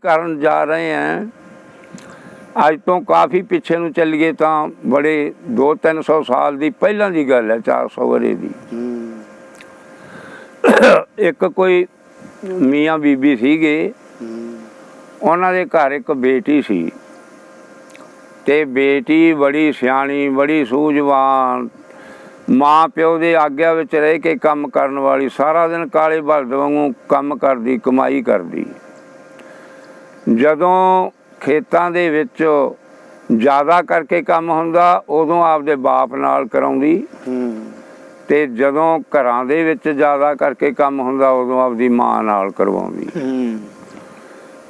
ਕਰਨ ਜਾ ਰਹੇ हैं। ਅੱਜ ਤੋਂ ਕਾਫੀ ਪਿੱਛੇ ਨੂੰ ਚੱਲੀਏ ਤਾਂ ਬੜੇ 200-300 ਸਾਲ ਦੀ ਪਹਿਲਾਂ ਦੀ ਗੱਲ ਹੈ, 400 ਵਰੇ ਦੀ। ਇੱਕ ਕੋਈ ਮੀਆਂ ਬੀਬੀ ਸੀਗੇ, ਉਹਨਾਂ ਦੇ ਘਰ ਇੱਕ ਬੇਟੀ ਸੀ ਤੇ ਬੇਟੀ ਬੜੀ ਸਿਆਣੀ, ਬੜੀ ਸੂਝਵਾਨ, ਮਾਂ ਪਿਓ ਦੇ ਆਗਿਆ ਵਿੱਚ ਰਹਿ ਕੇ ਕੰਮ ਕਰਨ ਵਾਲੀ, ਸਾਰਾ ਦਿਨ ਕਾਲੇ ਬਲਦ ਵਾਂਗੂ ਕੰਮ ਕਰਦੀ, ਕਮਾਈ ਕਰਦੀ। ਜਦੋਂ ਖੇਤਾਂ ਦੇ ਵਿੱਚ ਜ਼ਿਆਦਾ ਕਰਕੇ ਕੰਮ ਹੁੰਦਾ ਉਦੋਂ ਆਪਦੇ ਬਾਪ ਨਾਲ ਕਰਾਉਂਦੀ, ਤੇ ਜਦੋਂ ਘਰਾਂ ਦੇ ਵਿੱਚ ਜ਼ਿਆਦਾ ਕਰਕੇ ਕੰਮ ਹੁੰਦਾ ਉਦੋਂ ਆਪਦੀ ਮਾਂ ਨਾਲ ਕਰਵਾਉਂਦੀ।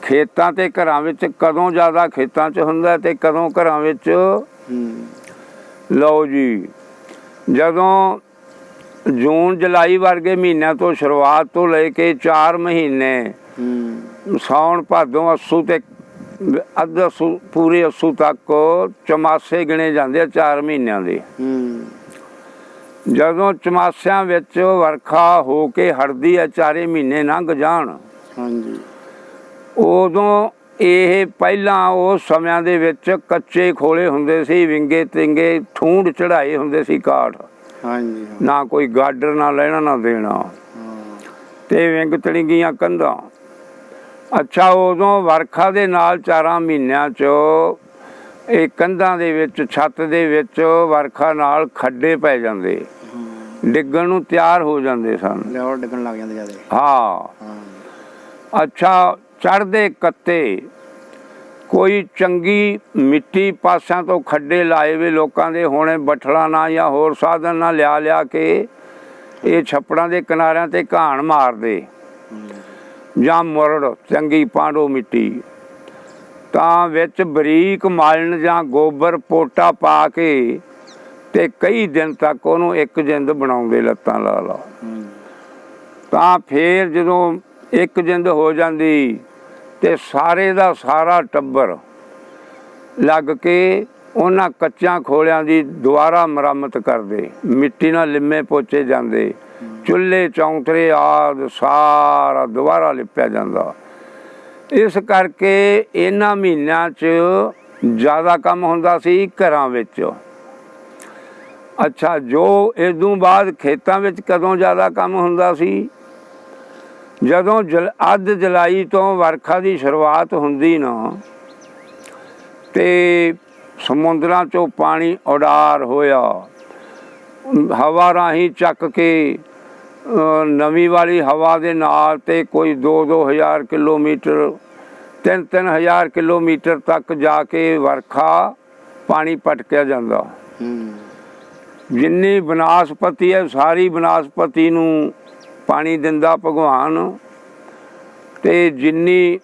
ਖੇਤਾਂ ਤੇ ਘਰਾਂ ਵਿੱਚ ਕਦੋਂ ਜ਼ਿਆਦਾ ਖੇਤਾਂ 'ਚ ਹੁੰਦਾ ਤੇ ਕਦੋਂ ਘਰਾਂ ਵਿੱਚ। ਲਓ ਜੀ, ਜਦੋਂ ਜੂਨ ਜੁਲਾਈ ਵਰਗੇ ਮਹੀਨਿਆਂ ਤੋਂ ਸ਼ੁਰੂਆਤ ਤੋਂ ਲੈ ਕੇ 4 ਮਹੀਨੇ ਸਾਉਣ ਭਾਦੋਂ ਅੱਸੂ ਤੇ ਅੱਧ ਅੱਸੂ ਪੂਰੇ ਅੱਸੂ ਤੱਕ ਚਮਾਸੇ ਗਿਣੇ ਜਾਂਦੇ ਆ 4 ਮਹੀਨਿਆਂ ਦੇ। ਜਦੋਂ ਚਮਾਸਿਆਂ ਵਿੱਚ ਵਰਖਾ ਹੋ ਕੇ ਹਟਦੀ ਹੈ, 4 ਮਹੀਨੇ ਲੰਘ ਜਾਣ, ਉਦੋਂ ਇਹ ਪਹਿਲਾਂ ਉਸ ਸਮਿਆਂ ਦੇ ਵਿੱਚ ਕੱਚੇ ਖੋਲੇ ਹੁੰਦੇ ਸੀ, ਵਿੰਗੇ ਤਿੰਗੇ ਠੂੰਡ ਚੜਾਏ ਹੁੰਦੇ ਸੀ ਕਾਠ, ਨਾ ਕੋਈ ਗਾਡਰ ਨਾ ਲੈਣਾ ਨਾ ਦੇਣਾ, ਤੇ ਵਿੰਗ ਤੜੀਆਂ ਕੰਧਾਂ। ਅੱਛਾ, ਉਦੋਂ ਵਰਖਾ ਦੇ ਨਾਲ 4 ਮਹੀਨਿਆਂ 'ਚ ਇਹ ਕੰਧਾਂ ਦੇ ਵਿੱਚ, ਛੱਤ ਦੇ ਵਿੱਚ ਵਰਖਾ ਨਾਲ ਖੱਡੇ ਪੈ ਜਾਂਦੇ, ਡਿੱਗਣ ਨੂੰ ਤਿਆਰ ਹੋ ਜਾਂਦੇ ਸਨ, ਡਿੱਗਣ ਲੱਗ ਜਾਂਦੇ ਜਿਆਦਾ। ਹਾਂ, ਅੱਛਾ, ਚੜ੍ਹਦੇ ਕੱਤੇ ਕੋਈ ਚੰਗੀ ਮਿੱਟੀ ਪਾਸਿਆਂ ਤੋਂ ਖੱਡੇ ਲਾਏ ਵੇ ਲੋਕਾਂ ਦੇ ਹੋਣੇ, ਬੱਠਲਾਂ ਨਾਲ ਜਾਂ ਹੋਰ ਸਾਧਨ ਨਾਲ ਲਿਆ ਕੇ ਇਹ ਛੱਪੜਾਂ ਦੇ ਕਿਨਾਰਿਆਂ ਤੇ ਘਾਣ ਮਾਰਦੇ, ਜਾਂ ਮੁਰੜ ਚੰਗੀ ਪਾਂਡੋ ਮਿੱਟੀ, ਤਾਂ ਵਿੱਚ ਬਰੀਕ ਮਾਲਣ ਜਾਂ ਗੋਬਰ ਪੋਟਾ ਪਾ ਕੇ ਤੇ ਕਈ ਦਿਨ ਤੱਕ ਉਹਨੂੰ ਇੱਕ ਜਿੰਦ ਬਣਾਉਂਦੇ ਲੱਤਾਂ ਲਾ। ਤਾਂ ਫੇਰ ਜਦੋਂ ਇੱਕ ਜਿੰਦ ਹੋ ਜਾਂਦੀ ਤੇ ਸਾਰੇ ਦਾ ਸਾਰਾ ਟੱਬਰ ਲੱਗ ਕੇ ਉਹਨਾਂ ਕੱਚਿਆਂ ਖੋਲਿਆਂ ਦੀ ਦੁਬਾਰਾ ਮੁਰੰਮਤ ਕਰਦੇ, ਮਿੱਟੀ ਨਾਲ ਲਿੰਮੇ ਪੋਚੇ ਜਾਂਦੇ, ਚੁੱਲ੍ਹੇ ਚੌਂਤਰੇ ਆਦਿ ਸਾਰਾ ਦੁਬਾਰਾ ਲਿਪਿਆ ਜਾਂਦਾ। ਇਸ ਕਰਕੇ ਇਹਨਾਂ ਮਹੀਨਿਆਂ 'ਚ ਜ਼ਿਆਦਾ ਕੰਮ ਹੁੰਦਾ ਸੀ ਘਰਾਂ ਵਿੱਚ। ਅੱਛਾ, ਜੋ ਇਦੋਂ ਬਾਅਦ ਖੇਤਾਂ ਵਿੱਚ ਕਦੋਂ ਜ਼ਿਆਦਾ ਕੰਮ ਹੁੰਦਾ ਸੀ? ਜਦੋਂ ਅੱਧ ਜੁਲਾਈ ਤੋਂ ਵਰਖਾ ਦੀ ਸ਼ੁਰੂਆਤ ਹੁੰਦੀ ਨਾ, ਤੇ ਸਮੁੰਦਰਾਂ 'ਚੋਂ ਪਾਣੀ ਉਡਾਰ ਹੋਇਆ, ਹਵਾ ਰਾਹੀਂ ਚੱਕ ਕੇ ਨਵੀਂ ਵਾਲੀ ਹਵਾ ਦੇ ਨਾਲ, ਤੇ ਕੋਈ 2-2 ਹਜ਼ਾਰ ਕਿਲੋਮੀਟਰ 3-3 ਹਜ਼ਾਰ ਕਿਲੋਮੀਟਰ ਤੱਕ ਜਾ ਕੇ ਵਰਖਾ ਪਾਣੀ ਪਟਕਿਆ ਜਾਂਦਾ। ਜਿੰਨੀ ਬਨਸਪਤੀ ਹੈ ਸਾਰੀ ਬਨਸਪਤੀ ਨੂੰ ਪਾਣੀ ਦਿੰਦਾ ਭਗਵਾਨ, ਤੇ ਜਿੰਨੀ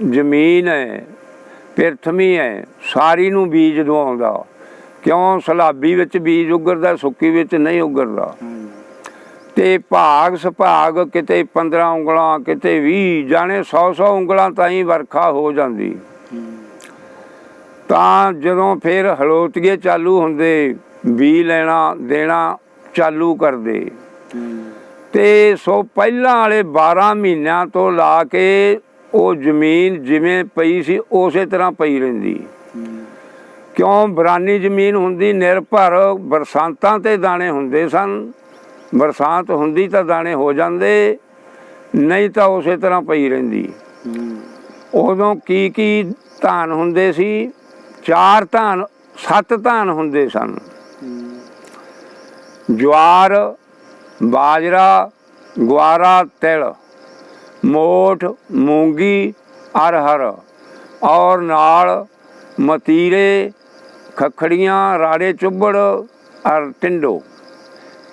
ਜ਼ਮੀਨ ਹੈ ਪਿਰਥਵੀ ਹੈ ਸਾਰੀ ਨੂੰ ਬੀਜ ਦਵਾਉਂਦਾ। ਕਿਉਂ? ਸਲਾਬੀ ਵਿੱਚ ਬੀਜ ਉਗਰਦਾ, ਸੁੱਕੀ ਵਿੱਚ ਨਹੀਂ ਉਗਰਦਾ। ਤੇ ਭਾਗ ਸੁਭਾਗ ਕਿਤੇ 15 ਉਂਗਲਾਂ, ਕਿਤੇ 20, ਜਾਣੇ 100-100 ਉਂਗਲਾਂ ਤਾਈਂ ਵਰਖਾ ਹੋ ਜਾਂਦੀ। ਤਾਂ ਜਦੋਂ ਫਿਰ ਹਲੋਤੀਏ ਚਾਲੂ ਹੁੰਦੇ, ਬੀ ਲੈਣਾ ਦੇਣਾ ਚਾਲੂ ਕਰਦੇ, ਤੇ ਸੋ ਪਹਿਲਾਂ ਵਾਲੇ 12 ਮਹੀਨਿਆਂ ਤੋਂ ਲਾ ਕੇ ਉਹ ਜ਼ਮੀਨ ਜਿਵੇਂ ਪਈ ਸੀ ਉਸੇ ਤਰ੍ਹਾਂ ਪਈ ਰਹਿੰਦੀ। ਕਿਉਂ? ਬਰਾਨੀ ਜ਼ਮੀਨ ਹੁੰਦੀ, ਨਿਰਭਰ ਬਰਸਾਤਾਂ ਤੇ ਦਾਣੇ ਹੁੰਦੇ ਸਨ। ਬਰਸਾਤ ਹੁੰਦੀ ਤਾਂ ਦਾਣੇ ਹੋ ਜਾਂਦੇ, ਨਹੀਂ ਤਾਂ ਉਸੇ ਤਰ੍ਹਾਂ ਪਈ ਰਹਿੰਦੀ। ਉਦੋਂ ਕੀ ਧਾਨ ਹੁੰਦੇ ਸੀ? 4 ਧਾਨ 7 ਧਾਨ ਹੁੰਦੇ ਸਨ। ਜਵਾਰ, ਬਾਜਰਾ, ਗੁਆਰਾ, ਤਿਲ, ਮੋਠ, ਮੂੰਗੀ, ਅਰਹਰ, ਔਰ ਨਾਲ ਮਤੀਰੇ, ਖੱਖੜੀਆਂ, ਰਾੜੇ ਚੁੱਬੜ ਔਰ ਟਿੰਡੋ,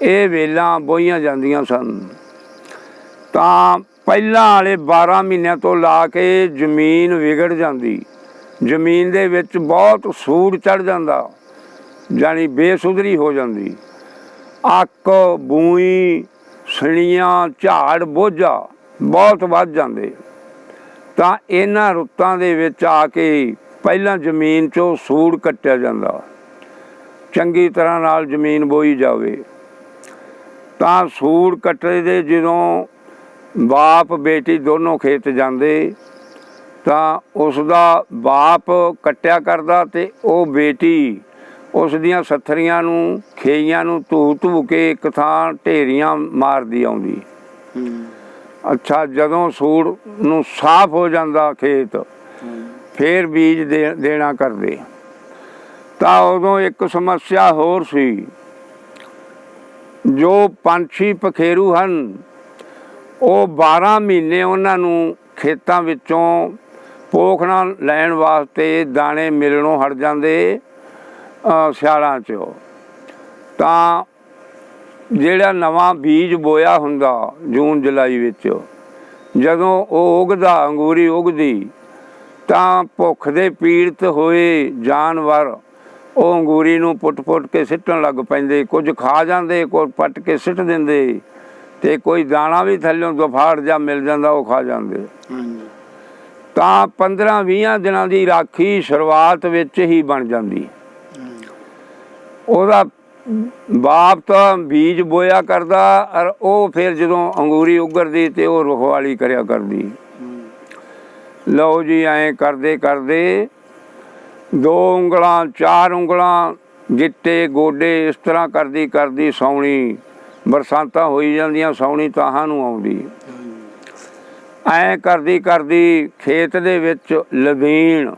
ਇਹ ਵੇਲਾਂ ਬੋਈਆਂ ਜਾਂਦੀਆਂ ਸਨ। ਤਾਂ ਪਹਿਲਾਂ ਵਾਲੇ 12 ਮਹੀਨਿਆਂ ਤੋਂ ਲਾ ਕੇ ਜ਼ਮੀਨ ਵਿਗੜ ਜਾਂਦੀ, ਜ਼ਮੀਨ ਦੇ ਵਿੱਚ ਬਹੁਤ ਸੂੜ ਚੜ੍ਹ ਜਾਂਦਾ, ਜਾਣੀ ਬੇਸੁਧਰੀ ਹੋ ਜਾਂਦੀ। ਅੱਕ, ਬੂਈ, ਸਣੀਆਂ, ਝਾੜ, ਬੋਝਾ ਬਹੁਤ ਵੱਧ ਜਾਂਦੇ। ਤਾਂ ਇਹਨਾਂ ਰੁੱਤਾਂ ਦੇ ਵਿੱਚ ਆ ਕੇ ਪਹਿਲਾਂ ਜ਼ਮੀਨ 'ਚੋਂ ਸੂੜ ਕੱਟਿਆ ਜਾਂਦਾ, ਚੰਗੀ ਤਰ੍ਹਾਂ ਨਾਲ ਜ਼ਮੀਨ ਬੋਈ ਜਾਵੇ। ਤਾਂ ਸੂੜ ਕੱਟੇ ਦੇ ਜਦੋਂ ਬਾਪ ਬੇਟੀ ਦੋਨੋਂ ਖੇਤ ਜਾਂਦੇ ਤਾਂ ਉਸ ਦਾ ਬਾਪ ਕੱਟਿਆ ਕਰਦਾ ਤੇ ਉਹ ਬੇਟੀ ਉਸ ਦੀਆਂ ਸੱਥਰੀਆਂ ਨੂੰ ਖੇਈਆਂ ਨੂੰ ਧੂ ਧੂ ਕੇ ਇੱਕ ਥਾਂ ਢੇਰੀਆਂ ਮਾਰਦੀ ਆਉਂਦੀ। ਅੱਛਾ, ਜਦੋਂ ਸੂੜ ਨੂੰ ਸਾਫ਼ ਹੋ ਜਾਂਦਾ ਖੇਤ, ਫੇਰ ਬੀਜ ਦੇਣਾ ਕਰਦੇ। ਤਾਂ ਉਦੋਂ ਇੱਕ ਸਮੱਸਿਆ ਹੋਰ ਸੀ, ਜੋ ਪੰਛੀ ਪਖੇਰੂ ਹਨ ਉਹ 12 ਮਹੀਨੇ ਉਹਨਾਂ ਨੂੰ ਖੇਤਾਂ ਵਿੱਚੋਂ ਪੋਖਣਾ ਲੈਣ ਵਾਸਤੇ ਦਾਣੇ ਮਿਲਣੋਂ ਹਟ ਜਾਂਦੇ ਸਿਆਲਾਂ 'ਚ। ਤਾਂ ਜਿਹੜਾ ਨਵਾਂ ਬੀਜ ਬੋਇਆ ਹੁੰਦਾ ਜੂਨ ਜੁਲਾਈ ਵਿੱਚ, ਜਦੋਂ ਉਹ ਉੱਗਦਾ, ਅੰਗੂਰੀ ਉੱਗਦੀ, ਤਾਂ ਭੁੱਖ ਦੇ ਪੀੜਤ ਹੋਏ ਜਾਨਵਰ ਉਹ ਅੰਗੂਰੀ ਨੂੰ ਪੁੱਟ ਕੇ ਸਿੱਟਣ ਲੱਗ ਪੈਂਦੇ। ਕੁਝ ਖਾ ਜਾਂਦੇ, ਕੋਈ ਪੱਟ ਕੇ ਸਿੱਟ ਦਿੰਦੇ, ਤੇ ਕੋਈ ਦਾਣਾ ਵੀ ਥੱਲਿਓਂ ਦੁਫਾੜ ਜਾ ਮਿਲ ਜਾਂਦਾ ਉਹ ਖਾ ਜਾਂਦੇ। ਤਾਂ 15-20 ਦਿਨਾਂ ਦੀ ਰਾਖੀ ਸ਼ੁਰੂਆਤ ਵਿੱਚ ਹੀ ਬਣ ਜਾਂਦੀ। ਉਹਦਾ ਬਾਪ ਤਾਂ ਬੀਜ ਬੋਇਆ ਕਰਦਾ, ਔਰ ਉਹ ਫਿਰ ਜਦੋਂ ਅੰਗੂਰੀ ਉੱਗਰਦੀ ਤੇ ਉਹ ਰਖਵਾਲੀ ਕਰਿਆ ਕਰਦੀ। ਲਓ ਜੀ, ਐਂ ਕਰਦੇ ਕਰਦੇ 2 ਉਂਗਲਾਂ 4 ਉਂਗਲਾਂ ਗਿੱਟੇ ਗੋਡੇ ਇਸ ਤਰ੍ਹਾਂ ਕਰਦੀ ਕਰਦੀ ਸਾਉਣੀ, ਬਰਸਾਤਾਂ ਹੋਈ ਜਾਂਦੀਆਂ, ਸਾਉਣੀ ਤਾਹਾਂ ਨੂੰ ਆਉਂਦੀ। ਐਂ ਕਰਦੀ ਕਰਦੀ ਖੇਤ ਦੇ ਵਿੱਚ ਲਦੀਣ,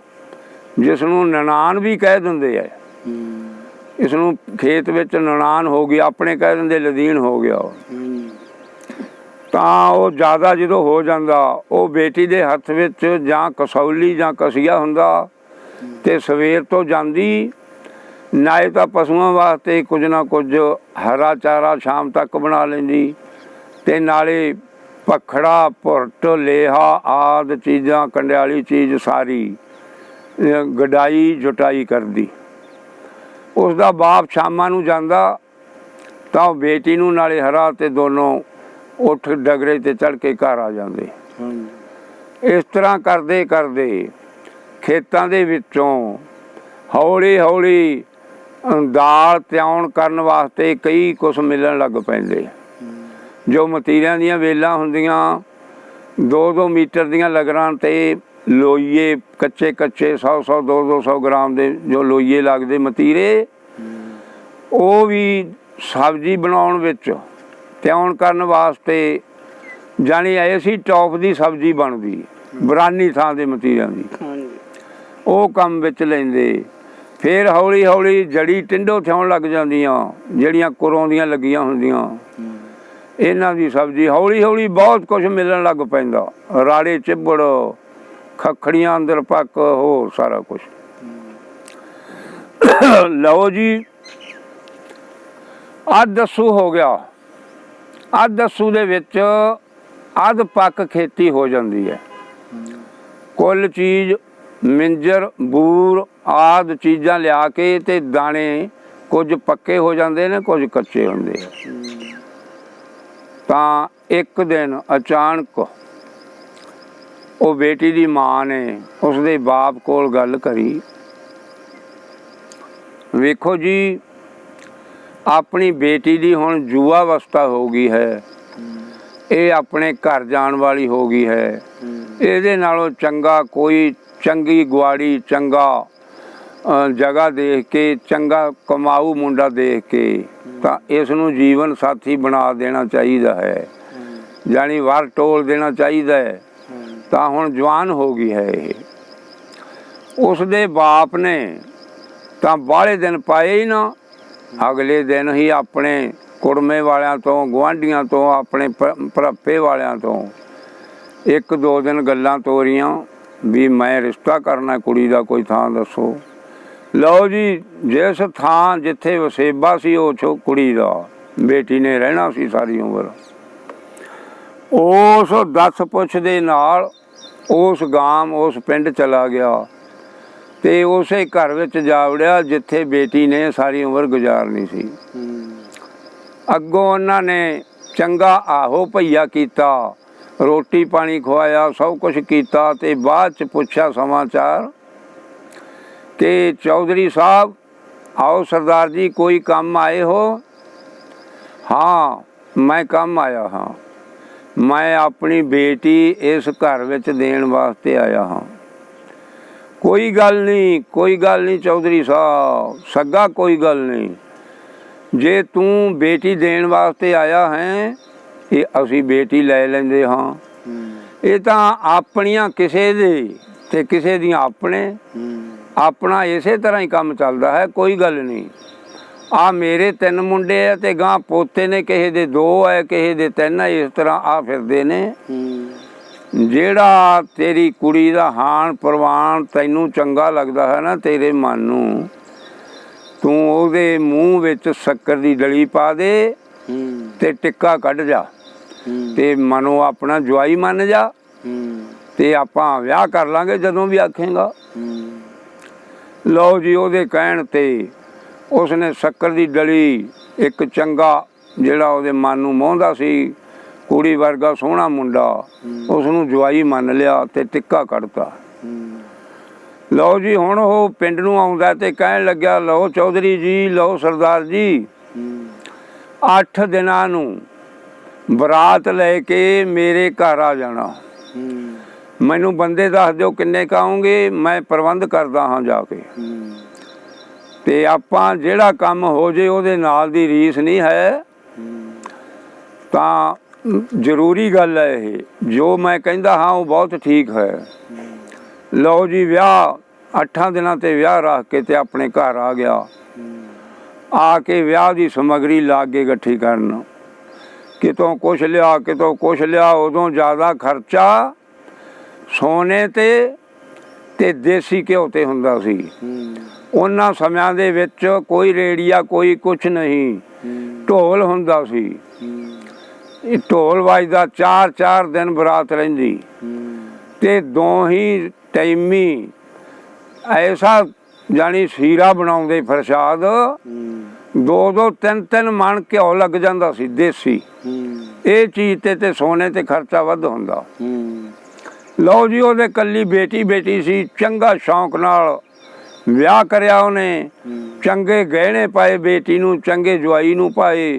ਜਿਸ ਨੂੰ ਨਨਾਣ ਵੀ ਕਹਿ ਦਿੰਦੇ ਹੈ, ਇਸ ਨੂੰ ਖੇਤ ਵਿੱਚ ਨਨਾਣ ਹੋ ਗਈ, ਆਪਣੇ ਕਹਿ ਦਿੰਦੇ ਲਦੀਣ ਹੋ ਗਿਆ। ਤਾਂ ਉਹ ਜ਼ਿਆਦਾ ਜਦੋਂ ਹੋ ਜਾਂਦਾ, ਉਹ ਬੇਟੀ ਦੇ ਹੱਥ ਵਿੱਚ ਜਾਂ ਕਸੌਲੀ ਜਾਂ ਕਸੀਆ ਹੁੰਦਾ, ਤੇ ਸਵੇਰ ਤੋਂ ਜਾਂਦੀ, ਨਾਲੇ ਤਾਂ ਪਸ਼ੂਆਂ ਵਾਸਤੇ ਕੁਝ ਨਾ ਕੁਝ ਹਰਾ ਚਾਰਾ ਸ਼ਾਮ ਤੱਕ ਬਣਾ ਲੈਂਦੀ, ਤੇ ਨਾਲੇ ਭਖੜਾ ਭੁਰਟ ਲੇਹਾ ਆਦਿ ਚੀਜ਼ਾਂ, ਕੰਡਿਆਲੀ ਚੀਜ਼ ਸਾਰੀ ਗਡਾਈ ਜੁਟਾਈ ਕਰਦੀ। ਉਸ ਦਾ ਬਾਪ ਸ਼ਾਮਾਂ ਨੂੰ ਜਾਂਦਾ ਤਾਂ ਉਹ ਬੇਟੀ ਨੂੰ ਨਾਲੇ ਹਰਾ ਤੇ ਦੋਨੋਂ ਉੱਠ ਡਗਰੇ ਤੇ ਚੜ੍ਹ ਕੇ ਘਰ ਆ ਜਾਂਦੇ। ਇਸ ਤਰ੍ਹਾਂ ਕਰਦੇ ਕਰਦੇ ਖੇਤਾਂ ਦੇ ਵਿੱਚੋਂ ਹੌਲੀ ਹੌਲੀ ਦਾਲ ਤਿਆਉਣ ਕਰਨ ਵਾਸਤੇ ਕਈ ਕੁਛ ਮਿਲਣ ਲੱਗ ਪੈਂਦੇ। ਜੋ ਮਤੀਰਿਆਂ ਦੀਆਂ ਵੇਲਾਂ ਹੁੰਦੀਆਂ 2-2 ਮੀਟਰ ਦੀਆਂ ਲਗਰਾਂ ਤੇ ਲੋਈਏ ਕੱਚੇ 100-100 200 ਗ੍ਰਾਮ ਦੇ ਜੋ ਲੋਈਏ ਲੱਗਦੇ ਮਤੀਰੇ, ਉਹ ਵੀ ਸਬਜ਼ੀ ਬਣਾਉਣ ਵਿੱਚ ਤਿਆਉਣ ਕਰਨ ਵਾਸਤੇ ਜਾਣੀ ਐਸੀ ਟੌਪ ਦੀ ਸਬਜ਼ੀ ਬਣਦੀ ਬਰਾਨੀ ਥਾਂ ਦੇ ਮਤੀਰਿਆਂ ਦੀ, ਉਹ ਕੰਮ ਵਿੱਚ ਲੈਂਦੇ। ਫਿਰ ਹੌਲੀ ਹੌਲੀ ਜੜੀ ਟਿੰਡੋ ਥਿਆਉਣ ਲੱਗ ਜਾਂਦੀਆਂ, ਜਿਹੜੀਆਂ ਕੁਰੋਂ ਦੀਆਂ ਲੱਗੀਆਂ ਹੁੰਦੀਆਂ, ਇਹਨਾਂ ਦੀ ਸਬਜ਼ੀ ਹੌਲੀ ਹੌਲੀ ਬਹੁਤ ਕੁਛ ਮਿਲਣ ਲੱਗ ਪੈਂਦਾ। ਰਾੜੇ ਚਿੱਬੜ, ਖੱਖੜੀਆਂ ਅੰਦਰ ਪੱਕ, ਹੋਰ ਸਾਰਾ ਕੁਛ। ਲਓ ਜੀ, ਅੱਧ ਦਸੂ ਹੋ ਗਿਆ। ਅੱਧ ਦਸੂ ਦੇ ਵਿੱਚ ਅੱਧ ਪੱਕ ਖੇਤੀ ਹੋ ਜਾਂਦੀ ਹੈ। ਕੁੱਲ ਚੀਜ਼ ਮਿੰਜਰ ਬੂਰ ਆਦਿ ਚੀਜ਼ਾਂ ਲਿਆ ਕੇ ਤੇ ਦਾਣੇ ਕੁਝ ਪੱਕੇ ਹੋ ਜਾਂਦੇ ਨੇ, ਕੁਝ ਕੱਚੇ ਹੁੰਦੇ ਆ। ਤਾਂ ਇੱਕ ਦਿਨ ਅਚਾਨਕ ਉਹ ਬੇਟੀ ਦੀ ਮਾਂ ਨੇ ਉਸਦੇ ਬਾਪ ਕੋਲ ਗੱਲ ਕਰੀ, ਵੇਖੋ ਜੀ ਆਪਣੀ ਬੇਟੀ ਦੀ ਹੁਣ ਯੁਵਾ ਅਵਸਥਾ ਹੋ ਗਈ ਹੈ, ਇਹ ਆਪਣੇ ਘਰ ਜਾਣ ਵਾਲੀ ਹੋ ਗਈ ਹੈ, ਇਹਦੇ ਨਾਲੋਂ ਚੰਗਾ ਕੋਈ ਚੰਗੀ ਗੁਆੜੀ, ਚੰਗਾ ਜਗ੍ਹਾ ਦੇਖ ਕੇ, ਚੰਗਾ ਕਮਾਊ ਮੁੰਡਾ ਦੇਖ ਕੇ ਤਾਂ ਇਸ ਨੂੰ ਜੀਵਨ ਸਾਥੀ ਬਣਾ ਦੇਣਾ ਚਾਹੀਦਾ ਹੈ, ਜਾਣੀ ਵਰ ਟੋਲ ਦੇਣਾ ਚਾਹੀਦਾ ਹੈ। ਤਾਂ ਹੁਣ ਜਵਾਨ ਹੋ ਗਈ ਹੈ ਇਹ। ਉਸ ਦੇ ਬਾਪ ਨੇ ਤਾਂ ਬਾਹਲੇ ਦਿਨ ਪਾਏ ਹੀ ਨਾ, ਅਗਲੇ ਦਿਨ ਹੀ ਆਪਣੇ ਕੁੜਮੇ ਵਾਲਿਆਂ ਤੋਂ, ਗੁਆਂਢੀਆਂ ਤੋਂ, ਆਪਣੇ ਭਰਾਪੇ ਵਾਲਿਆਂ ਤੋਂ 1-2 ਦਿਨ ਗੱਲਾਂ ਤੋਰੀਆਂ ਵੀ ਮੈਂ ਰਿਸ਼ਤਾ ਕਰਨਾ ਕੁੜੀ ਦਾ, ਕੋਈ ਥਾਂ ਦੱਸੋ। ਲਓ ਜੀ, ਜਿਸ ਥਾਂ ਜਿੱਥੇ ਵਸੇਬਾ ਸੀ ਉਹ ਕੁੜੀ ਦਾ ਬੇਟੀ ਨੇ ਰਹਿਣਾ ਸੀ ਸਾਰੀ ਉਮਰ, ਉਸ ਦੱਸ ਪੁੱਛ ਦੇ ਨਾਲ ਉਸ ਗਾਮ, ਉਸ ਪਿੰਡ ਚਲਾ ਗਿਆ ਤੇ ਉਸੇ ਘਰ ਵਿੱਚ ਜਾ ਵੜਿਆ ਜਿੱਥੇ ਬੇਟੀ ਨੇ ਸਾਰੀ ਉਮਰ ਗੁਜ਼ਾਰਨੀ ਸੀ। ਅੱਗੋਂ ਉਹਨਾਂ ਨੇ ਚੰਗਾ ਆਹੋ ਭਈਆ ਕੀਤਾ, ਰੋਟੀ ਪਾਣੀ ਖਵਾਇਆ, ਸਭ ਕੁਛ ਕੀਤਾ, ਤੇ ਬਾਅਦ 'ਚ ਪੁੱਛਿਆ ਸਮਾਚਾਰ ਕਿ ਚੌਧਰੀ ਸਾਹਿਬ आओ सरदार जी, कोई काम आए हो? हाँ, मैं काम आया हाँ, मैं अपनी बेटी इस घर विच देण वास्ते आया हाँ। कोई गल नहीं चौधरी साहब, सगा कोई गल नहीं। जे तू बेटी देण वास्ते आया है, ये असी बेटी लै लेंदे हाँ। ये तां अपनियां किसे दे ते किसे दियां अपने, अपना इसे तरह ही काम चलदा है, कोई गल नहीं। आ मेरे 3 मुंडे है ते गां पोते ने, किसे दे 2 है, किसे दे 3 है, इस तरह आ फिरदे ने। जेड़ा तेरी कुड़ी दा हाण परवान तैनू चंगा लगदा है ना तेरे मन नू, तू ओहदे मूँह विच शक्कर दी डली पा दे ते टिक्का कढ जा ते मनो अपना जवाई मन जा ते आपां विआह कर लांगे जदों भी आखेगा। लो जी ओहदे कहण ते उसने शक्कर दी डली, एक चंगा जिहड़ा ओहदे मन नूं मोहंदा सी, कुड़ी वर्गा सोहना मुंडा, उसनूं जवाई मन लिया ते टिक्का कढ़ता। लो जी हुण ओह पिंड नूं आउंदा ते कहण लग्या, लो चौधरी जी, लो सरदार जी, 8 दिनां नूं बरात लैके मेरे घर आ जाना। मैनू बंदे दस दिओ किन्ने काओगे, मैं प्रबंध करदा हाँ जाके। ते आपां जिहड़ा काम हो जे ओहदे नाल दी रीस नहीं है, तां जरूरी गल है ये, जो मैं कहंदा हाँ वो बहुत ठीक है। लो जी विआह 8 दिनां ते विआह रख के ते अपने घर आ गया। आके विआह दी समग्री लाग के इकट्ठी करन, कितों कुछ लिया कितों कुछ लिया। उदों ज़्यादा खर्चा सोने ते देसी घ्यो ते हुंदा सी। उन्हां समयां दे विच कोई रेड़िया कोई कुछ नहीं, ढोल हुंदा सी। ढोल वजदा 4-4 दिन बरात रहिंदी ते 2 ही टाइमी ऐसा जानी सीरा बनाउंदे प्रसाद, 2-2 3-3 मन घ्यो लग जांदा सी देसी। ये चीज़ ते सोने ते खर्चा वध हुंदा। लो जी ओहदे कल्ली बेटी सी, चंगा शौक नाल विआह करिया उहने, चंगे गहने पाए बेटी नूं, चंगे जवाई नूं पाए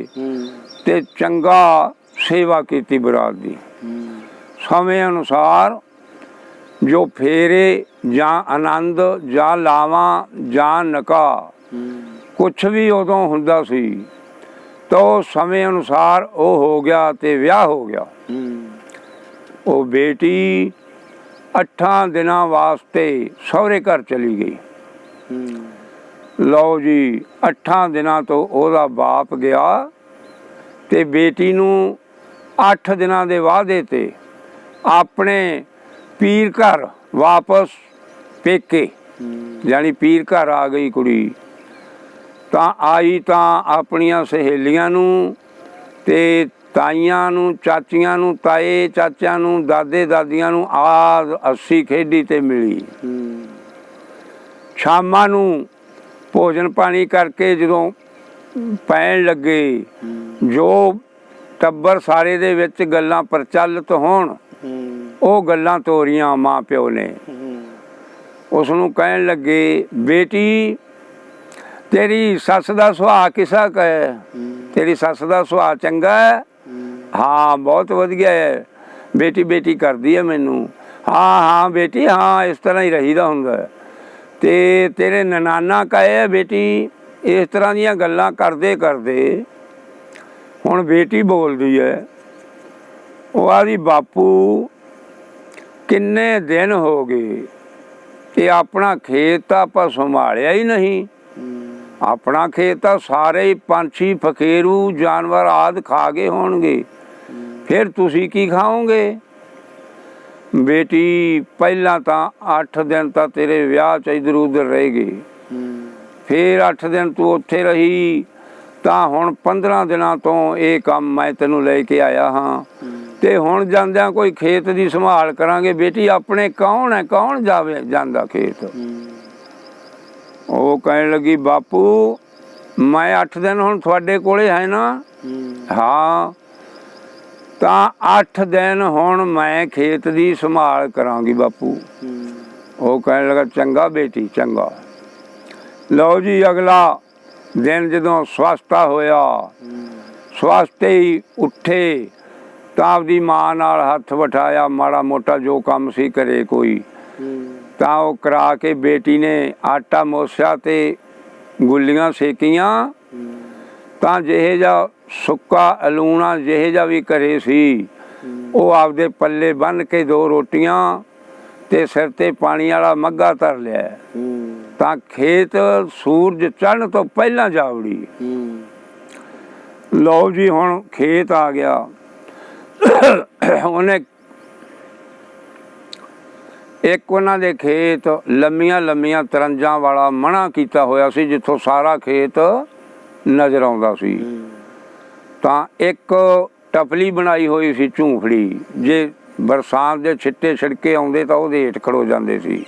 ते चंगा सेवा कीती बरात दी। समय अनुसार जो फेरे जां आनंद जां लावां जां निकाह कुछ भी उदों हुंदा सी, तो समय अनुसार वो हो गया ते विआह हो गया। वो बेटी 8 दिनां वास्ते सहुरे घर चली गई। लो जी 8 दिनां तो ओहदा बाप गया ते बेटी नूं 8 दिनां दे वादे ते अपने पीर घर वापस पेके, यानी पीर घर आ गई कुड़ी। तां आई तां अपनियां सहेलियां नूं ते ताइयां नूं, चाचियां नूं, ताए चाचियां नूं, दादे दादियां नूं आद अस्सी खेडी ते मिली। शामां नूं भोजन पानी करके जदों पैण लगे, जो टब्बर सारे दे विच गल्लां प्रचलित होण, ਉਹ ਗੱਲਾਂ ਤੋਰੀਆਂ माँ प्यो ने। उसनूं कहण लगे, बेटी तेरी सस दा सुभाਅ किसा क है, तेरी सस दा सुभाਅ चंगा है? हाँ बहुत वधिया है, बेटी बेटी करदी है मैनू। हाँ हाँ बेटी हाँ, इस तरह ही रहीदा हुंदा है। ते तेरे ननाना का है बेटी? इस तरह दीयां गल्लां करदे करदे हुण बेटी बोलदी है, ਉਹ ਆਦੀ ਬਾਪੂ ਕਿੰਨੇ ਦਿਨ ਹੋ ਗਏ ਤੇ ਆਪਣਾ ਖੇਤ ਤਾਂ ਆਪਾਂ ਸੰਭਾਲਿਆ ਹੀ ਨਹੀਂ। ਆਪਣਾ ਖੇਤ ਤਾਂ ਸਾਰੇ ਹੀ ਪੰਛੀ ਫਕੇਰੂ ਜਾਨਵਰ ਆਦਿ ਖਾ ਗਏ ਹੋਣਗੇ, ਫਿਰ ਤੁਸੀਂ ਕੀ ਖਾਓਗੇ? ਬੇਟੀ ਪਹਿਲਾਂ ਤਾਂ 8 ਦਿਨ ਤਾਂ ਤੇਰੇ ਵਿਆਹ 'ਚ ਇੱਧਰ ਉੱਧਰ ਰਹਿ ਗਏ, ਫਿਰ 8 ਦਿਨ ਤੂੰ ਉੱਥੇ ਰਹੀ, ਤਾਂ ਹੁਣ 15 ਦਿਨਾਂ ਤੋਂ ਇਹ ਕੰਮ ਮੈਂ ਤੈਨੂੰ ਲੈ ਕੇ ਆਇਆ ਹਾਂ ਤੇ ਹੁਣ ਜਾਂਦਿਆਂ ਕੋਈ ਖੇਤ ਦੀ ਸੰਭਾਲ ਕਰਾਂਗੇ। ਬੇਟੀ ਆਪਣੇ ਕੌਣ ਹੈ, ਕੌਣ ਜਾਵੇ ਜਾਂਦਾ ਖੇਤ? ਉਹ ਕਹਿਣ ਲੱਗੀ, ਬਾਪੂ ਮੈਂ 8 ਦਿਨ ਹੁਣ ਤੁਹਾਡੇ ਕੋਲੇ ਹੈ ਨਾ? ਹਾਂ, ਤਾਂ 8 ਦਿਨ ਹੁਣ ਮੈਂ ਖੇਤ ਦੀ ਸੰਭਾਲ ਕਰਾਂਗੀ ਬਾਪੂ। ਉਹ ਕਹਿਣ ਲੱਗਾ, ਚੰਗਾ ਬੇਟੀ ਚੰਗਾ। ਲਓ ਜੀ ਅਗਲਾ ਦਿਨ ਜਦੋਂ ਸਵਸਤਾ ਹੋਇਆ, ਸਵਸਤੇ ਹੀ ਉੱਠੇ ਤਾਂ ਆਪਦੀ ਮਾਂ ਨਾਲ ਹੱਥ ਵਟਾਇਆ, ਮਾੜਾ ਮੋਟਾ ਜੋ ਕੰਮ ਸੀ ਕਰੇ ਕੋਈ। ਤਾਂ ਉਹ ਕਰਾ ਕੇ ਬੇਟੀ ਨੇ ਆਟਾ ਮੋਸਿਆ ਤੇ ਗੁੱਲੀਆਂ ਸੇਕੀਆਂ। ਤਾਂ ਜਿਹੇ ਜਿਹਾ ਸੁੱਕਾ ਅਲੂਣਾ ਜਿਹੇ ਜਿਹਾ ਵੀ ਘਰੇ ਸੀ ਉਹ ਆਪਦੇ ਪੱਲੇ ਬੰਨ੍ਹ ਕੇ 2 ਰੋਟੀਆਂ ਤੇ ਸਿਰ ਤੇ ਪਾਣੀ ਵਾਲਾ ਮੱਗਾ ਧਰ ਲਿਆ। ਤਾਂ ਖੇਤ ਸੂਰਜ ਚੜ੍ਹਨ ਤੋਂ ਪਹਿਲਾਂ ਜਾ ਵੜੀ। ਲਓ ਜੀ ਹੁਣ ਖੇਤ ਆ ਗਿਆ। ਉਹਨੇ ਇੱਕ ਉਹਨਾਂ ਦੇ ਖੇਤ ਲੰਮੀਆਂ ਲੰਮੀਆਂ ਤਰੰਜਾਂ ਵਾਲਾ ਮਣਾ ਕੀਤਾ ਹੋਇਆ ਸੀ ਜਿੱਥੋਂ ਸਾਰਾ ਖੇਤ ਨਜ਼ਰ ਆਉਂਦਾ ਸੀ। ਤਾਂ ਇੱਕ ਟਪਲੀ ਬਣਾਈ ਹੋਈ ਸੀ ਝੂੰਫੜੀ, ਜੇ ਬਰਸਾਤ ਦੇ ਛਿੱਟੇ ਛਿੜਕੇ ਆਉਂਦੇ ਤਾਂ ਉਹਦੇ ਹੇਠ ਖੜੋ ਜਾਂਦੇ ਸੀ।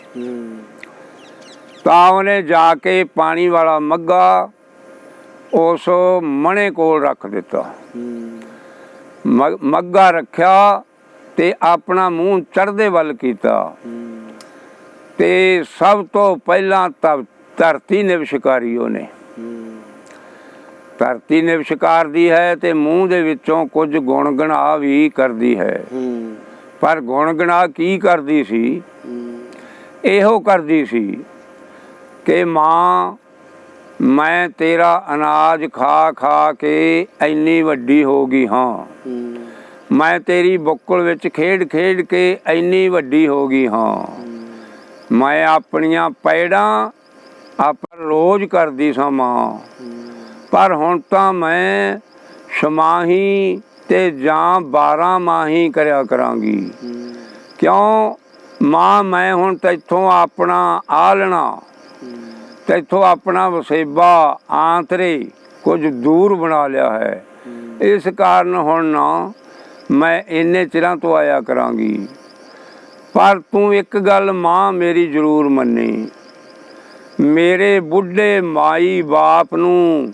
ਤਾਂ ਉਹਨੇ ਜਾ ਕੇ ਪਾਣੀ ਵਾਲਾ ਮੱਗਾ ਉਸ ਮਣੇ ਕੋਲ ਰੱਖ ਦਿੱਤਾ। ਮੱਗਾ ਰੱਖਿਆ ਤੇ ਆਪਣਾ ਮੂੰਹ ਚੜ੍ਹਦੇ ਵੱਲ ਕੀਤਾ ਤੇ ਸਭ ਤੋਂ ਪਹਿਲਾਂ ਧਰਤੀ ਨਿਵਸ਼ਕਾਰੀ ਉਹਨੇ। ਧਰਤੀ ਨਿਵਸ਼ਕਾਰਦੀ ਹੈ ਤੇ ਮੂੰਹ ਦੇ ਵਿੱਚੋਂ ਕੁਝ ਗੁਣਗਣਾ ਵੀ ਕਰਦੀ ਹੈ। ਪਰ ਗੁਣਗਣਾ ਕੀ ਕਰਦੀ ਸੀ? ਇਹੋ ਕਰਦੀ ਸੀ ਕਿ ਮਾਂ ਮੈਂ ਤੇਰਾ ਅਨਾਜ ਖਾ ਖਾ ਕੇ ਇੰਨੀ ਵੱਡੀ ਹੋ ਗਈ ਹਾਂ, ਮੈਂ ਤੇਰੀ ਬੁੱਕਲ ਵਿੱਚ ਖੇਡ ਖੇਡ ਕੇ ਇੰਨੀ ਵੱਡੀ ਹੋ ਗਈ ਹਾਂ, ਮੈਂ ਆਪਣੀਆਂ ਪੈੜਾਂ ਰੋਜ਼ ਕਰਦੀ ਸਾਂ ਮਾਂ, ਪਰ ਹੁਣ ਤਾਂ ਮੈਂ ਛਮਾਹੀ ਤੇ ਜਾਂ 12 ਮਾਹੀ ਕਰਿਆ ਕਰਾਂਗੀ। ਕਿਉਂ ਮਾਂ? ਮੈਂ ਹੁਣ ਤੈਥੋਂ ਆਪਣਾ ਆਲਣਾ, ਤੈਥੋਂ ਆਪਣਾ ਵਸੇਬਾ ਆਂਤਰੇ ਕੁਝ ਦੂਰ ਬਣਾ ਲਿਆ ਹੈ। ਇਸ ਕਾਰਨ ਹੁਣ ਨਾ ਮੈਂ ਇੰਨੇ ਚਿਰਾਂ ਤੋਂ ਆਇਆ ਕਰਾਂਗੀ। ਪਰ ਤੂੰ ਇੱਕ ਗੱਲ ਮਾਂ ਮੇਰੀ ਜ਼ਰੂਰ ਮੰਨੀ, ਮੇਰੇ ਬੁੱਢੇ ਮਾਈ ਬਾਪ ਨੂੰ